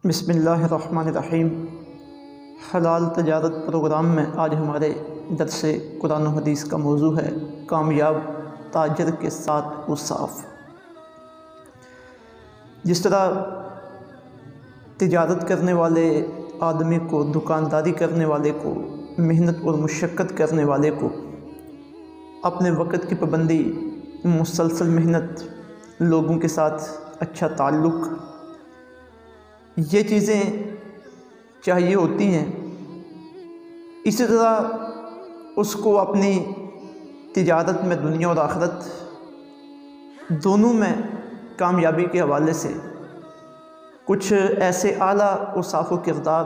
بسم اللہ الرحمن الرحیم۔ حلال تجارت پروگرام میں آج ہمارے درس قرآن و حدیث کا موضوع ہے کامیاب تاجر کے ساتھ اوصاف۔ جس طرح تجارت کرنے والے آدمی کو، دکانداری کرنے والے کو، محنت اور مشقت کرنے والے کو اپنے وقت کی پابندی، مسلسل محنت، لوگوں کے ساتھ اچھا تعلق، یہ چیزیں چاہیے ہوتی ہیں، اسی طرح اس کو اپنی تجارت میں دنیا اور آخرت دونوں میں کامیابی کے حوالے سے کچھ ایسے اعلیٰ اوصاف و کردار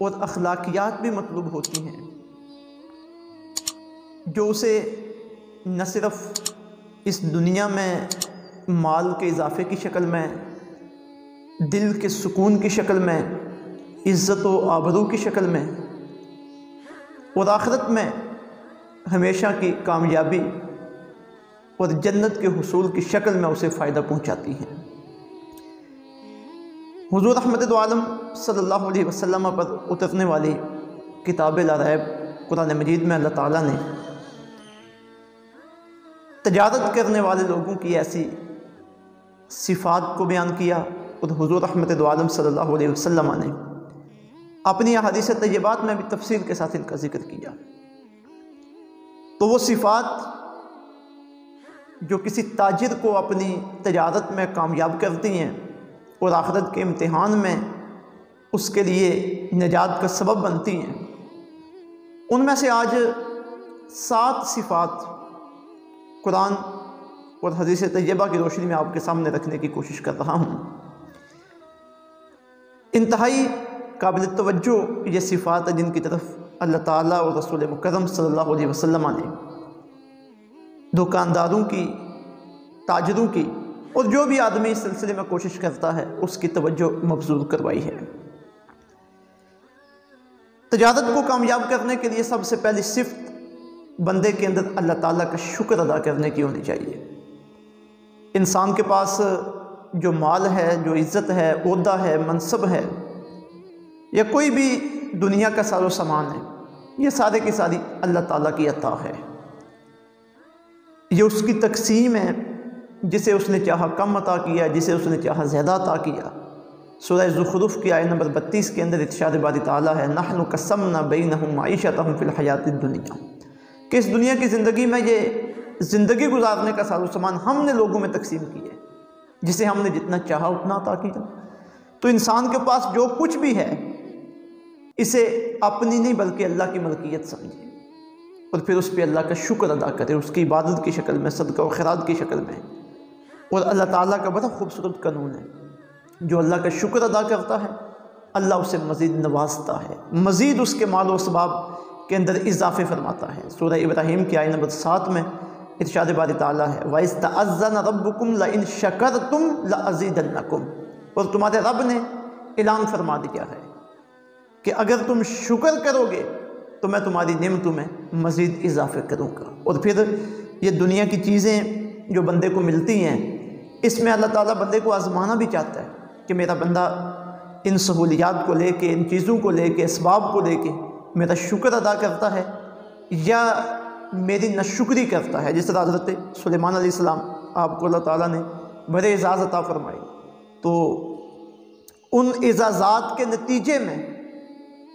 اور اخلاقیات بھی مطلوب ہوتی ہیں جو اسے نہ صرف اس دنیا میں مال کے اضافے کی شکل میں، دل کے سکون کی شکل میں، عزت و آبرو کی شکل میں، اور آخرت میں ہمیشہ کی کامیابی اور جنت کے حصول کی شکل میں اسے فائدہ پہنچاتی ہیں۔ حضور رحمت دو عالم صلی اللہ علیہ وسلم پر اترنے والی کتاب لا ریب قرآن مجید میں اللہ تعالیٰ نے تجارت کرنے والے لوگوں کی ایسی صفات کو بیان کیا، اور حضور رحمت دو عالم صلی اللہ علیہ وسلم نے اپنی احادیث طیبات میں بھی تفصیل کے ساتھ ان کا ذکر کیا۔ تو وہ صفات جو کسی تاجر کو اپنی تجارت میں کامیاب کرتی ہیں اور آخرت کے امتحان میں اس کے لیے نجات کا سبب بنتی ہیں، ان میں سے آج 7 صفات قرآن اور حدیث طیبہ کی روشنی میں آپ کے سامنے رکھنے کی کوشش کر رہا ہوں۔ انتہائی قابل توجہ یہ صفات ہیں جن کی طرف اللہ تعالیٰ اور رسول مکرم صلی اللہ علیہ وسلم نے دکانداروں کی، تاجروں کی اور جو بھی آدمی اس سلسلے میں کوشش کرتا ہے اس کی توجہ مبذول کروائی ہے۔ تجارت کو کامیاب کرنے کے لیے سب سے پہلی صفت بندے کے اندر اللہ تعالیٰ کا شکر ادا کرنے کی ہونی چاہیے۔ انسان کے پاس جو مال ہے، جو عزت ہے، عہدہ ہے، منصب ہے، یا کوئی بھی دنیا کا ساز و سامان ہے، یہ سارے کی ساری اللہ تعالیٰ کی عطا ہے۔ یہ اس کی تقسیم ہے، جسے اس نے چاہا کم عطا کیا، جسے اس نے چاہا زیادہ عطا کیا۔ سورہ زخرف کی آیت نمبر 32 کے اندر ارشاد باری تعالیٰ ہے نحن قسمنا بینہم معیشتہم فی الحیات الدنیا، کہ اس دنیا کی زندگی میں یہ زندگی گزارنے کا ساز و سامان ہم نے لوگوں میں تقسیم کی ہے، جسے ہم نے جتنا چاہا اتنا عطا کیا۔ تو انسان کے پاس جو کچھ بھی ہے اسے اپنی نہیں بلکہ اللہ کی ملکیت سمجھے، اور پھر اس پہ اللہ کا شکر ادا کرے، اس کی عبادت کی شکل میں، صدقہ و خیرات کی شکل میں۔ اور اللہ تعالیٰ کا بڑا خوبصورت قانون ہے، جو اللہ کا شکر ادا کرتا ہے اللہ اسے مزید نوازتا ہے، مزید اس کے مال و اسباب کے اندر اضافے فرماتا ہے۔ سورہ ابراہیم کی آیت نمبر 7 میں ارشاد باری تعالیٰ ہے وَإِذْ تَأَذَّنَ رَبُّكُمْ لَئِن شَكَرْتُمْ لَأَزِيدَنَّكُمْ، اور تمہارے رب نے اعلان فرما دیا ہے کہ اگر تم شکر کرو گے تو میں تمہاری نعمتوں میں مزید اضافہ کروں گا۔ اور پھر یہ دنیا کی چیزیں جو بندے کو ملتی ہیں، اس میں اللہ تعالیٰ بندے کو آزمانا بھی چاہتا ہے کہ میرا بندہ ان سہولیات کو لے کے، ان چیزوں کو لے کے، اسباب کو لے کے میرا شکر ادا کرتا ہے یا میری ناشکری کرتا ہے۔ جس طرح حضرت سلیمان علیہ السلام آپ کو اللہ تعالیٰ نے بڑے اعزاز عطا فرمائے، تو ان اعزازات کے نتیجے میں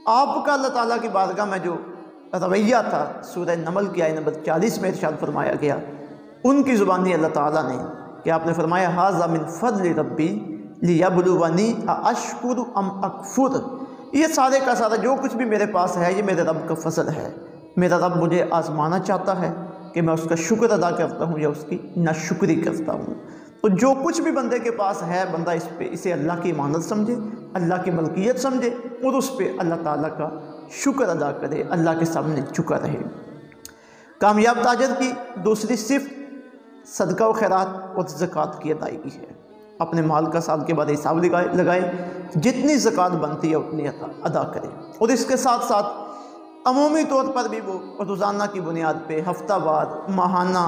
آپ کا اللہ تعالیٰ کی بارگاہ میں جو رویہ تھا، سورہ نمل کی آیت نمبر 40 میں ارشاد فرمایا گیا، ان کی زبانی اللہ تعالیٰ نے کہ آپ نے فرمایا ھذا من فضل ربی لیبلونی ااشکر ام اکفر، یہ سارے کا سارا جو کچھ بھی میرے پاس ہے یہ میرے رب کا فضل ہے۔ میرا رب مجھے آزمانا چاہتا ہے کہ میں اس کا شکر ادا کرتا ہوں یا اس کی ناشکری کرتا ہوں۔ تو جو کچھ بھی بندے کے پاس ہے، بندہ اسے اللہ کی امانت سمجھے، اللہ کی ملکیت سمجھے، اور اس پہ اللہ تعالیٰ کا شکر ادا کرے، اللہ کے سامنے جھکا رہے۔ کامیاب تاجر کی دوسری صفت صدقہ و خیرات اور زکوٰۃ کی ادائیگی ہے۔ اپنے مال کا سال کے بعد حساب لگائے، جتنی زکوٰۃ بنتی ہے اتنی ادا کرے، اور اس کے ساتھ ساتھ عمومی طور پر بھی وہ روزانہ کی بنیاد پہ، ہفتہ وار، ماہانہ،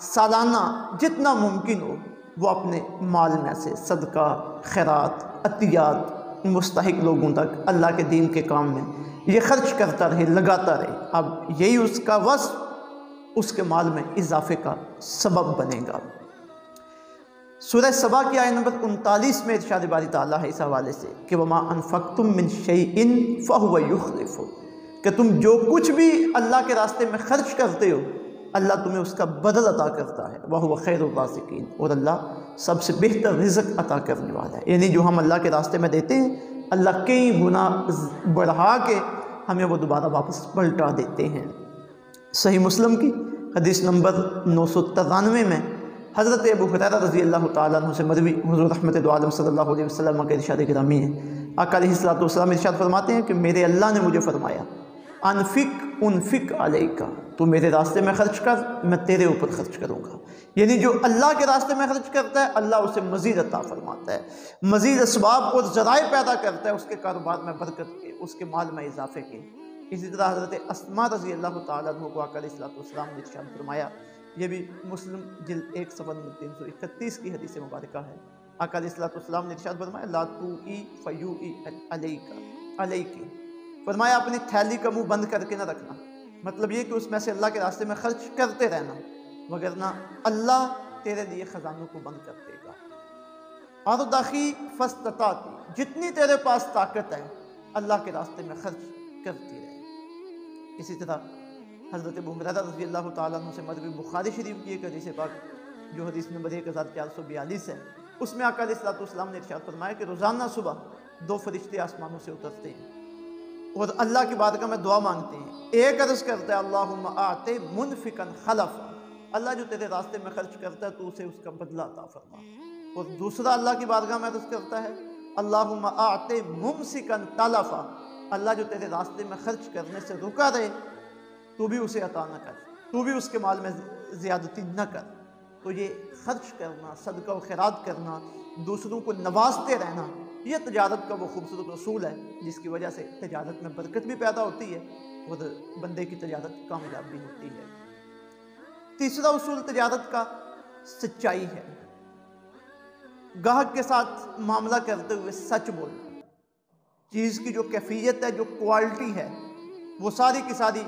سالانہ، جتنا ممکن ہو وہ اپنے مال میں سے صدقہ، خیرات، عطیات مستحق لوگوں تک اللہ کے دین کے کام میں یہ خرچ کرتا رہے، لگاتا رہے۔ اب یہی اس کا وصف اس کے مال میں اضافے کا سبب بنے گا۔ سورہ سبا کی آیت نمبر 39 میں ارشاد باری تعالیٰ ہے اس حوالے سے کہ وَمَا أَنفَقْتُم مِّن شَيْءٍ فَهُوَ يُخْلِفُهُ، کہ تم جو کچھ بھی اللہ کے راستے میں خرچ کرتے ہو اللہ تمہیں اس کا بدل عطا کرتا ہے، وَهُوَ خَيْرُ الرَّازِقِينَ، اور اللہ سب سے بہتر رزق عطا کرنے والا ہے۔ یعنی جو ہم اللہ کے راستے میں دیتے ہیں اللہ کئی گنا بڑھا کے ہمیں وہ دوبارہ واپس پلٹا دیتے ہیں۔ صحیح مسلم کی حدیث نمبر 993 میں حضرت ابو ہریرہ رضی اللہ تعالیٰ عنہ سے مروی حضور رحمت دو عالم صلی اللہ علیہ وسلم کے ارشاد گرامی ہے۔ آقا علیہ السلام ارشاد فرماتے ہیں کہ میرے اللہ نے مجھے فرمایا انفق علیکا، تو میرے راستے میں خرچ کر، میں تیرے اوپر خرچ کروں گا۔ یعنی جو اللہ کے راستے میں خرچ کرتا ہے اللہ اسے مزید عطا فرماتا ہے، مزید اسباب اور ذرائع پیدا کرتا ہے اس کے کاروبار میں برکت کے، اس کے مال میں اضافے کے۔ اسی طرح حضرت اسماء رضی اللہ تعالیٰ عنہ کو آقا علیہ السلام نے ارشاد فرمایا، یہ بھی مسلم جلد 1 صفحہ 331 کی حدیث مبارکہ ہے۔ آقا علیہ السلام نے ارشاد فرمایا لا توئی فیوئی علیک، فرمایا اپنی تھیلی کا منہ بند کر کے نہ رکھنا، مطلب یہ کہ اس میں سے اللہ کے راستے میں خرچ کرتے رہنا، وگرنہ اللہ تیرے لیے خزانوں کو بند کر دے گا۔ اور داخی فاستطاعتی، جتنی تیرے پاس طاقت ہے اللہ کے راستے میں خرچ کرتی رہے۔ اسی طرح حضرت ابو ہریرہ رضی اللہ تعالیٰ عنہ سے مروی بخاری شریف کی ایک حدیث پاک جو حدیث نمبر 1442 ہے، اس میں آقا علیہ السلام نے ارشاد فرمایا کہ روزانہ صبح 2 فرشتے آسمانوں سے اترتے ہیں اور اللہ کی بارگاہ میں دعا مانگتے ہیں۔ ایک عرض کرتا ہے اللہم اعط منفقا خلفا، اللہ جو تیرے راستے میں خرچ کرتا ہے تو اسے اس کا بدلہ عطا فرما، اور دوسرا اللہ کی بارگاہ میں عرض کرتا ہے اللہم اعط ممسکا تلفا، اللہ جو تیرے راستے میں خرچ کرنے سے رکا رہے تو بھی اسے عطا نہ کر، تو بھی اس کے مال میں زیادتی نہ کر۔ تو یہ خرچ کرنا، صدقہ و خیرات کرنا، دوسروں کو نوازتے رہنا، یہ تجارت کا وہ خوبصورت اصول ہے جس کی وجہ سے تجارت میں برکت بھی پیدا ہوتی ہے اور بندے کی تجارت کامیاب بھی ہوتی ہے۔ تیسرا اصول تجارت کا سچائی ہے، گاہک کے ساتھ معاملہ کرتے ہوئے سچ بولنا، چیز کی جو کیفیت ہے، جو کوالٹی ہے، وہ ساری کی ساری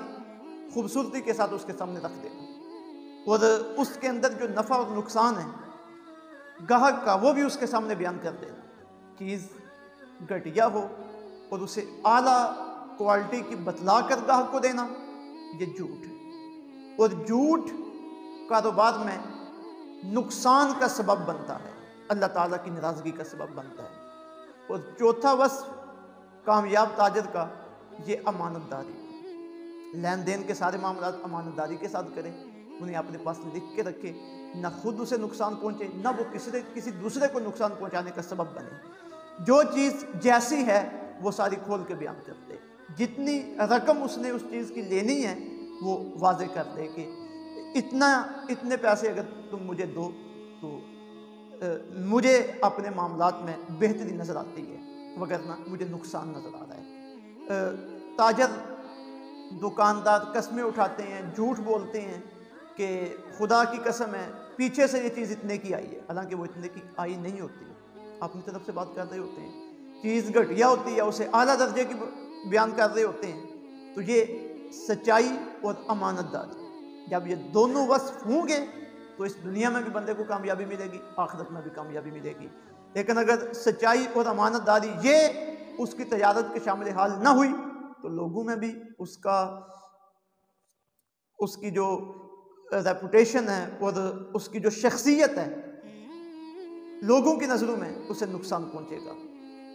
خوبصورتی کے ساتھ اس کے سامنے رکھ دینا، اور اس کے اندر جو نفع اور نقصان ہے گاہک کا وہ بھی اس کے سامنے بیان کر دینا۔ چیز گھٹیا ہو اور اسے اعلیٰ کوالٹی کی بتلا کر گاہک کو دینا، یہ جھوٹ ہے، اور جھوٹ کاروبار میں نقصان کا سبب بنتا ہے، اللہ تعالیٰ کی ناراضگی کا سبب بنتا ہے۔ اور چوتھا وصف کامیاب تاجر کا یہ امانت داری، لین دین کے سارے معاملات امانت داری کے ساتھ کریں، انہیں اپنے پاس لکھ کے رکھے، نہ خود اسے نقصان پہنچے نہ وہ کسی دوسرے کو نقصان پہنچانے کا سبب بنے۔ جو چیز جیسی ہے وہ ساری کھول کے بیان کر دے، جتنی رقم اس نے اس چیز کی لینی ہے وہ واضح کر دے کہ اتنے پیسے اگر تم مجھے دو تو مجھے اپنے معاملات میں بہتری نظر آتی ہے، وگرنہ مجھے نقصان نظر آ رہا ہے۔ تاجر دکاندار قسمیں اٹھاتے ہیں، جھوٹ بولتے ہیں کہ خدا کی قسم ہے پیچھے سے یہ چیز اتنے کی آئی ہے، حالانکہ وہ اتنے کی آئی نہیں ہوتی، اپنی طرف سے بات کر رہے ہوتے ہیں، چیز گھٹیا ہوتی ہے اسے اعلیٰ درجے کی بیان کر رہے ہوتے ہیں۔ تو یہ سچائی اور امانت داری جب یہ دونوں وصف ہوں گے تو اس دنیا میں بھی بندے کو کامیابی ملے گی، آخرت میں بھی کامیابی ملے گی۔ لیکن اگر سچائی اور امانت داری یہ اس کی تجارت کے شامل حال نہ ہوئی تو لوگوں میں بھی اس کی جو ریپوٹیشن ہے اور اس کی جو شخصیت ہے لوگوں کی نظروں میں اسے نقصان پہنچے گا،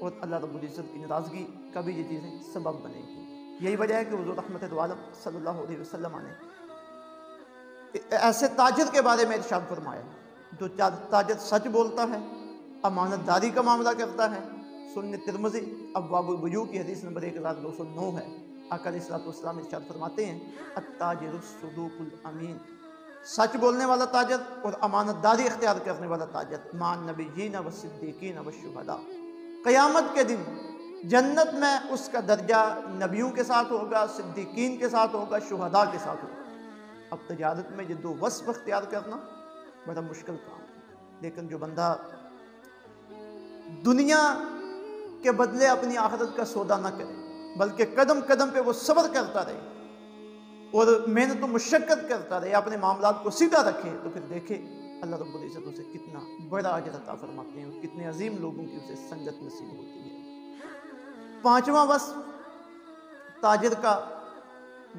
اور اللہ رب العزت کی ناراضگی کا بھی یہ چیزیں سبب بنے گی۔ یہی وجہ ہے کہ حضور رحمت دو عالم صلی اللہ علیہ وسلم نے ایسے تاجر کے بارے میں ارشاد فرمایا جو تاجر سچ بولتا ہے، امانت داری کا معاملہ کرتا ہے۔ سنن ترمذی ابواب البیوع کی حدیث نمبر 1209 ہے۔ آقا علیہ السلام ارشاد فرماتے ہیں التاجر الصدوق الامین، سچ بولنے والا تاجر اور امانت داری اختیار کرنے والا تاجر مع النبیین والصدیقین والشہداء، قیامت کے دن جنت میں اس کا درجہ نبیوں کے ساتھ ہوگا، صدیقین کے ساتھ ہوگا، شہداء کے ساتھ ہوگا۔ اب تجارت میں یہ دو وصف اختیار کرنا بڑا مشکل کام ہے، لیکن جو بندہ دنیا کے بدلے اپنی آخرت کا سودا نہ کرے بلکہ قدم قدم پہ وہ صبر کرتا رہے اور محنت و مشقت کرتا رہے، اپنے معاملات کو سیدھا رکھے، تو پھر دیکھے اللہ رب العزت اسے کتنا بڑا اجر عطا فرماتے ہیں اور کتنے عظیم لوگوں کی اسے سنگت نصیب ہوتی ہے۔ پانچواں وصف تاجر کا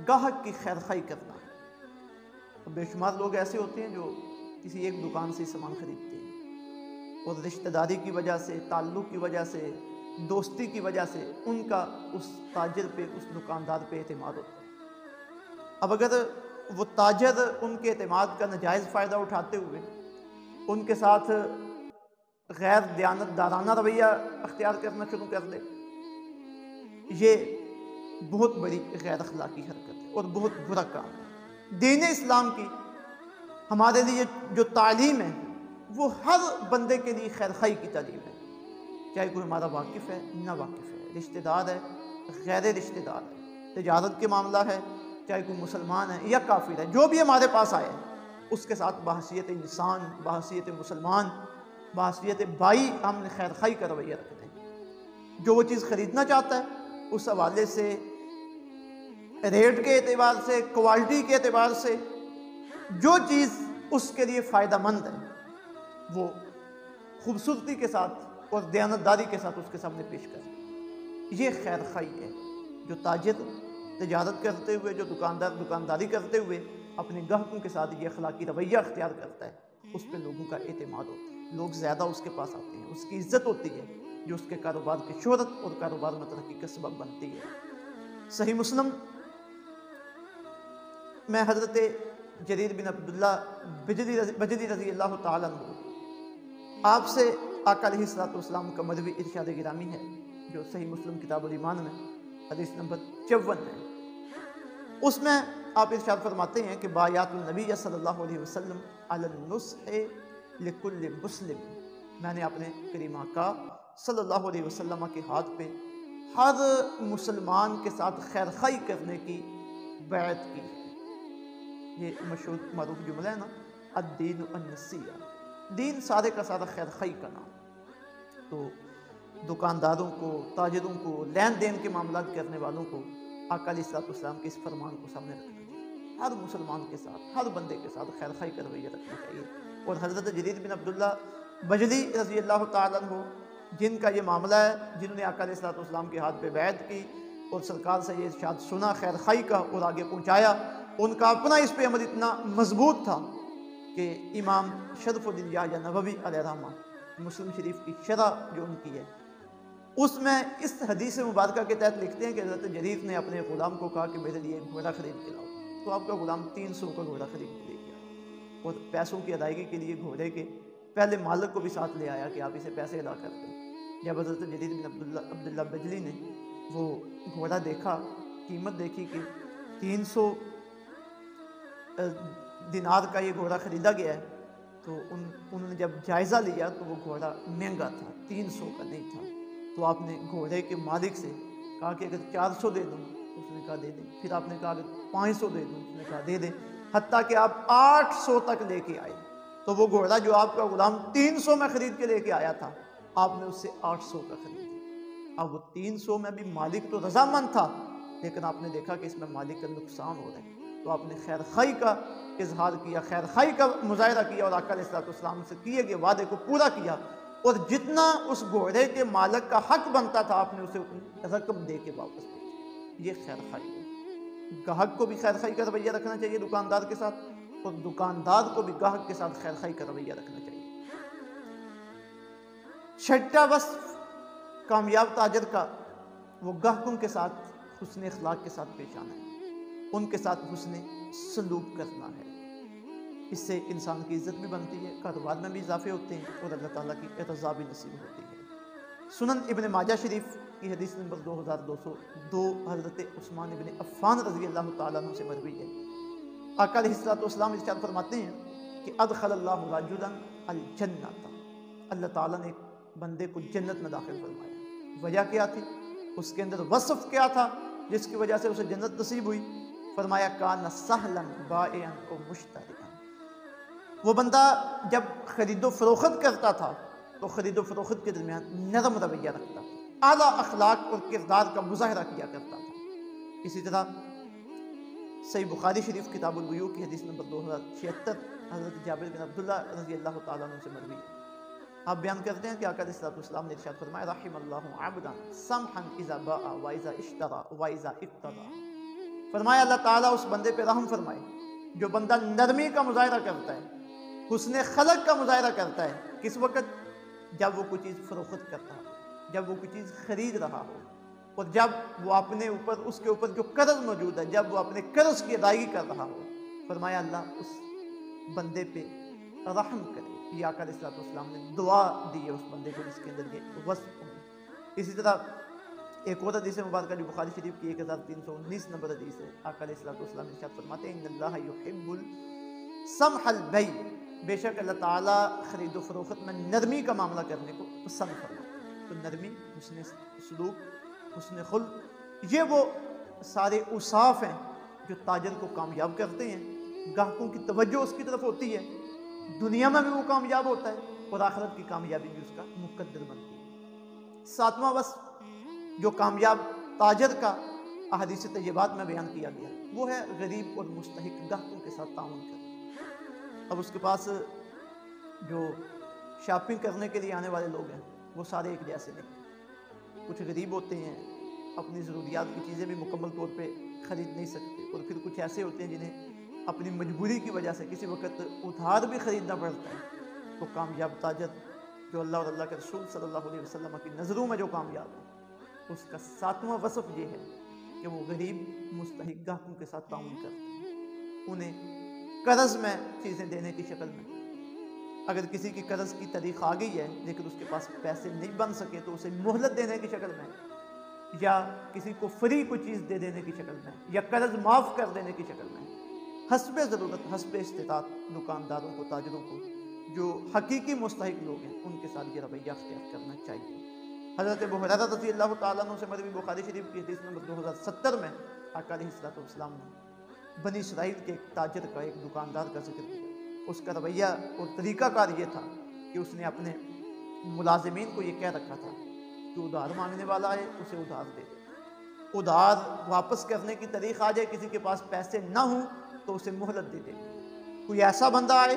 گاہک کی خیر خواہی کرنا ہے۔ بے شمار لوگ ایسے ہوتے ہیں جو کسی ایک دکان سے سامان خریدتے ہیں اور رشتہ داری کی وجہ سے، تعلق کی وجہ سے، دوستی کی وجہ سے ان کا اس تاجر پہ، اس دکاندار پہ اعتماد ہوتا ہے۔ اب اگر وہ تاجر ان کے اعتماد کا ناجائز فائدہ اٹھاتے ہوئے ان کے ساتھ غیر دیانت دارانہ رویہ اختیار کرنا شروع کر دے، یہ بہت بڑی غیر اخلاقی حرکت ہے اور بہت برا کام ہے۔ دین اسلام کی ہمارے لیے جو تعلیم ہے وہ ہر بندے کے لیے خیر خواہی کی تعلیم ہے، چاہے کوئی ہمارا واقف ہے نہ واقف ہے، رشتہ دار ہے غیر رشتہ دار ہے، تجارت کے معاملہ ہے، چاہے کوئی مسلمان ہے یا کافر ہے، جو بھی ہمارے پاس آئے اس کے ساتھ بحیثیت انسان، بحیثیت مسلمان، بحیثیت بھائی ہم نے خیر خواہی کا رویہ رکھتے ہیں۔ جو وہ چیز خریدنا چاہتا ہے اس حوالے سے، ریٹ کے اعتبار سے، کوالٹی کے اعتبار سے، جو چیز اس کے لیے فائدہ مند ہے وہ خوبصورتی کے ساتھ اور دیانتداری کے ساتھ اس کے سامنے پیش کریں۔ یہ خیر خواہی ہے۔ جو تاجر تجارت کرتے ہوئے، جو دکاندار دکانداری کرتے ہوئے اپنے گاہکوں کے ساتھ یہ اخلاقی رویہ اختیار کرتا ہے، اس پہ لوگوں کا اعتماد ہوتا ہے، لوگ زیادہ اس کے پاس آتے ہیں، اس کی عزت ہوتی ہے، جو اس کے کاروبار کی شہرت اور کاروبار میں ترقی کا سبب بنتی ہے۔ صحیح مسلم میں حضرت جریر بن عبداللہ بجلی رضی اللہ تعالیٰ عنہ آپ سے آقا علیہ الصلوۃ والسلام کا مدوی ارشاد گرامی ہے، جو صحیح مسلم کتاب الایمان میں حدیث نمبر 54 ہے۔ اس میں آپ ارشاد فرماتے ہیں کہ بایات النبی صلی اللہ علیہ وسلم علی النصح لکل مسلم، میں نے اپنے کریم آقا صلی اللہ علیہ وسلم کے ہاتھ پہ ہر مسلمان کے ساتھ خیر خواہی کرنے کی بیعت کی ہے۔ یہ مشہور معروف جملہ ہے نا، الدین النصیحہ، دین سارے کا سارا خیر خواہی کا نام۔ تو دکانداروں کو، تاجروں کو، لین دین کے معاملات کرنے والوں کو آقا علیہ الصلوۃ والسلام کے اس فرمان کو سامنے رکھنا چاہیے، ہر مسلمان کے ساتھ، ہر بندے کے ساتھ خیر خواہی کا رویہ رکھنا چاہیے۔ اور حضرت جریر بن عبداللہ بجلی رضی اللہ تعالیٰ عنہ جن کا یہ معاملہ ہے، جنہوں نے آقا علیہ الصلوۃ والسلام کے ہاتھ پہ بیعت کی اور سرکار سے یہ ارشاد سنا خیر خواہی کا اور آگے پہنچایا، ان کا اپنا اس پہ عمل اتنا مضبوط تھا کہ امام شرف الدین یحییٰ نووی علیہ رحمہ مسلم شریف کی شرح جو ان کی ہے، اس میں اس حدیث مبارکہ کے تحت لکھتے ہیں کہ حضرت جریر نے اپنے غلام کو کہا کہ میرے لیے ایک گھوڑا خرید کے لاؤ، تو آپ کا غلام 300 کا گھوڑا خرید کے لے گیا اور پیسوں کی ادائیگی کے لیے گھوڑے کے پہلے مالک کو بھی ساتھ لے آیا کہ آپ اسے پیسے ادا کر دیں۔ جب حضرت جریر بن عبداللہ بجلی نے وہ گھوڑا دیکھا، قیمت دیکھی کہ 300 دینار کا یہ گھوڑا خریدا گیا ہے، تو انہوں نے جب جائزہ لیا تو وہ گھوڑا مہنگا تھا، 300 کا نہیں تھا۔ تو آپ نے گھوڑے کے مالک سے کہا کہ اگر 400 دے دوں، اس نے کہا دے دیں۔ پھر آپ نے کہا اگر 500 دے دوں، اس نے کہا دے دیں، حتیٰ کہ آپ 800 تک لے کے آئے۔ تو وہ گھوڑا جو آپ کا غلام 300 میں خرید کے لے کے آیا تھا، آپ نے اس سے 800 کا خریدا۔ اب وہ 300 میں بھی مالک تو رضامند تھا، لیکن آپ نے دیکھا کہ اس میں مالک کا نقصان ہو رہا ہے، تو آپ نے خیر خواہی کا اظہار کیا، خیر خواہی کا مظاہرہ کیا اور آقا علیہ الصلوۃ والسلام سے کیے گئے وعدے کو پورا کیا، اور جتنا اس گھوڑے کے مالک کا حق بنتا تھا آپ نے اسے اتنی رقم دے کے واپس بھیجی۔ یہ خیر خواہی ہے۔ گاہک کو بھی خیر خواہی کا رویہ رکھنا چاہیے دکاندار کے ساتھ، اور دکاندار کو بھی گاہک کے ساتھ خیر خواہی کا رویہ رکھنا چاہیے۔ چھٹا وصف کامیاب تاجر کا، وہ گاہکوں کے ساتھ حسن اخلاق کے ساتھ پیش آنا ہے، ان کے ساتھ حسن سلوک کرنا ہے۔ اس سے انسان کی عزت بھی بنتی ہے، کاروبار میں بھی اضافے ہوتے ہیں اور اللہ تعالیٰ کی رضا بھی نصیب ہوتی ہے۔ سنن ابن ماجہ شریف کی حدیث نمبر 2202 حضرت عثمان ابن عفان رضی اللہ تعالیٰ عنہ سے مروی ہے۔ آقا علیہ الصلوۃ والسلام ارشاد فرماتے ہیں کہ ادخل اللہ رجلا الجنہ، اللہ تعالیٰ نے ایک بندے کو جنت میں داخل فرمایا۔ وجہ کیا تھی؟ اس کے اندر وصف کیا تھا جس کی وجہ سے اسے جنت نصیب ہوئی؟ فرمایا کان سہلا بائعا و مشتریا، وہ بندہ جب خرید و فروخت کرتا تھا تو خرید و فروخت کے درمیان نرم رویہ رکھتا تھا، اعلیٰ اخلاق اور کردار کا مظاہرہ کیا کرتا تھا۔ اسی طرح صحیح بخاری شریف کتاب البیوع کی حدیث نمبر 2076 حضرت جابر بن عبداللہ رضی اللہ تعالیٰ عنہ سے مروی ہے۔ آپ بیان کرتے ہیں کہ آقا علیہ الصلوۃ والسلام نے ارشاد فرمایا رحم اللہ عبدا سمحا اذا باع واذا اشترى واذا اقتضى، فرمایا اللہ تعالیٰ اس بندے پہ رحم فرمائے جو بندہ نرمی کا مظاہرہ کرتا ہے، حسن خلق کا مظاہرہ کرتا ہے، کس وقت؟ جب وہ کوئی چیز فروخت کرتا ہو، جب وہ کوئی چیز خرید رہا ہو، اور جب وہ اپنے اوپر اس کے اوپر جو قرض موجود ہے جب وہ اپنے قرض کی ادائیگی کر رہا ہو، فرمایا اللہ اس بندے پہ رحم کرے۔ یہ آقا علیہ الصلوۃ والسلام نے دعا دی ہے اس بندے کو جس کے اندر یہ وصف ہو۔ اسی طرح ایک اور حدیث مبارکہ جو بخاری شریف کی 1319 نمبر حدیث ہے، آقا علیہ الصلوۃ والسلام ارشاد فرماتے ہیں ان اللہ یحب السمح البیع، بے شک اللہ تعالیٰ خرید و فروخت میں نرمی کا معاملہ کرنے کو پسند فرماتے ہیں۔ تو نرمی، حسن سلوک، حسن خلق، یہ وہ سارے اوصاف ہیں جو تاجر کو کامیاب کرتے ہیں، گاہکوں کی توجہ اس کی طرف ہوتی ہے، دنیا میں بھی وہ کامیاب ہوتا ہے اور آخرت کی کامیابی بھی اس کا مقدر بنتی ہے۔ ساتواں وصف جو کامیاب تاجر کا احادیث طیبات میں بیان کیا گیا وہ ہے غریب اور مستحق گاہکوں کے ساتھ تعاون کرنا۔ اب اس کے پاس جو شاپنگ کرنے کے لیے آنے والے لوگ ہیں وہ سارے ایک جیسے نہیں، کچھ غریب ہوتے ہیں، اپنی ضروریات کی چیزیں بھی مکمل طور پہ خرید نہیں سکتے، اور پھر کچھ ایسے ہوتے ہیں جنہیں اپنی مجبوری کی وجہ سے کسی وقت ادھار بھی خریدنا پڑتا ہے۔ تو کامیاب تاجر جو اللہ اور اللہ کے رسول صلی اللہ علیہ وسلم کی نظروں میں جو کامیاب ہے، اس کا ساتواں وصف یہ ہے کہ وہ غریب مستحق گاہکوں کے ساتھ تعاون کرتے ہیں، انہیں قرض میں چیزیں دینے کی شکل میں، اگر کسی کی قرض کی تاریخ آ گئی ہے لیکن اس کے پاس پیسے نہیں بن سکے تو اسے مہلت دینے کی شکل میں، یا کسی کو فری کوئی چیز دے دینے کی شکل میں، یا قرض معاف کر دینے کی شکل میں، حسب ضرورت حسب استطاعت دکانداروں کو، تاجروں کو، جو حقیقی مستحق لوگ ہیں ان کے ساتھ یہ رویہ اختیار کرنا چاہیے۔ حضرت ابو ہریرہ رضی اللہ تعالیٰ عنہ سے مروی بخاری شریف کی حدیث نمبر 2070 میں آقا علیہ الصلوۃ والسلام نے بنی اسرائیل کے ایک تاجر کا، ایک دکاندار کا ذکر کیا۔ اس کا رویہ اور طریقہ کار یہ تھا کہ اس نے اپنے ملازمین کو یہ کہہ رکھا تھا کہ ادھار مانگنے والا ہے اسے ادھار دے دے، ادھار واپس کرنے کی تاریخ آ جائے، کسی کے پاس پیسے نہ ہوں تو اسے مہلت دے دے۔ کوئی ایسا بندہ آئے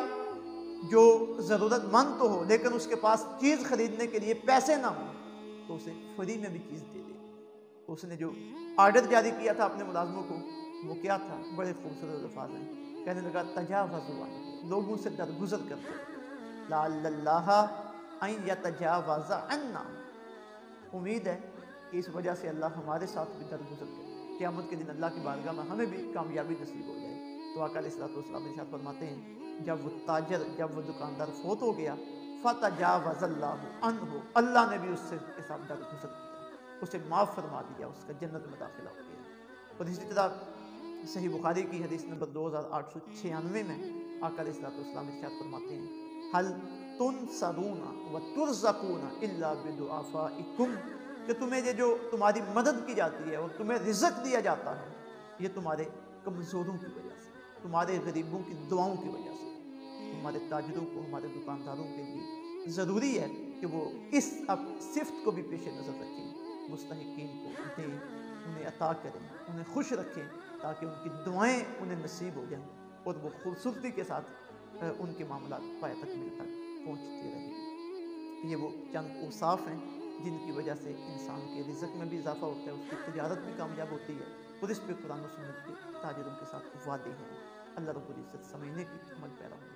جو ضرورت مند تو ہو لیکن اس کے پاس چیز خریدنے کے لیے پیسے نہ ہوں تو اسے فری میں بھی چیز دے دے۔ اس نے جو آرڈر جاری کیا تھا اپنے ملازموں کو وہ کیا تھا؟ بڑے خوبصورت الفاظ ہیں، کہنے لگا تجاوزوا، لوگوں سے درگزر کرتے، لعل اللہ ان یتجاوز عنا، امید ہے کہ اس وجہ سے اللہ ہمارے ساتھ بھی درگزر کرے، قیامت کے دن اللہ کی بارگاہ میں ہمیں بھی کامیابی نصیب ہو جائے۔ تو آقا علیہ الصلوۃ والسلام ارشاد فرماتے ہیں جب وہ تاجر، جب وہ دکاندار فوت ہو گیا، فتجاوز اللہ عنہ، اللہ نے بھی اس سے کے ساتھ درگزر کیا، اسے معاف فرما دیا، اس کا جنت میں داخلہ ہو گیا۔ اور اسی طرح صحیح بخاری کی حدیث نمبر 2896 میں آقا علیہ الصلوۃ والسلام ارشاد فرماتے ہیں حل تنصرون وترزقون الا بدعفائکم، کہ تمہیں یہ جو تمہاری مدد کی جاتی ہے اور تمہیں رزق دیا جاتا ہے یہ تمہارے کمزوروں کی وجہ سے، تمہارے غریبوں کی دعاؤں کی وجہ سے۔ ہمارے تاجروں کو، ہمارے دکانداروں کے لیے ضروری ہے کہ وہ اس صفت کو بھی پیش نظر رکھیں، مستحقین کو دیں، انہیں عطا کریں، انہیں خوش رکھیں تاکہ ان کی دعائیں انہیں نصیب ہو جائیں اور وہ خوبصورتی کے ساتھ ان کے معاملات پائے تکمیل تک پہنچتے رہیں۔ یہ وہ چند اوصاف ہیں جن کی وجہ سے انسان کے رزق میں بھی اضافہ ہوتا ہے، اس کی تجارت بھی کامیاب ہوتی ہے، اور اس پہ قرآن و سنت کے تاجروں کے ساتھ وعدے ہیں۔ اللہ رب العزت سمجھنے کی عمل پیرا ہو۔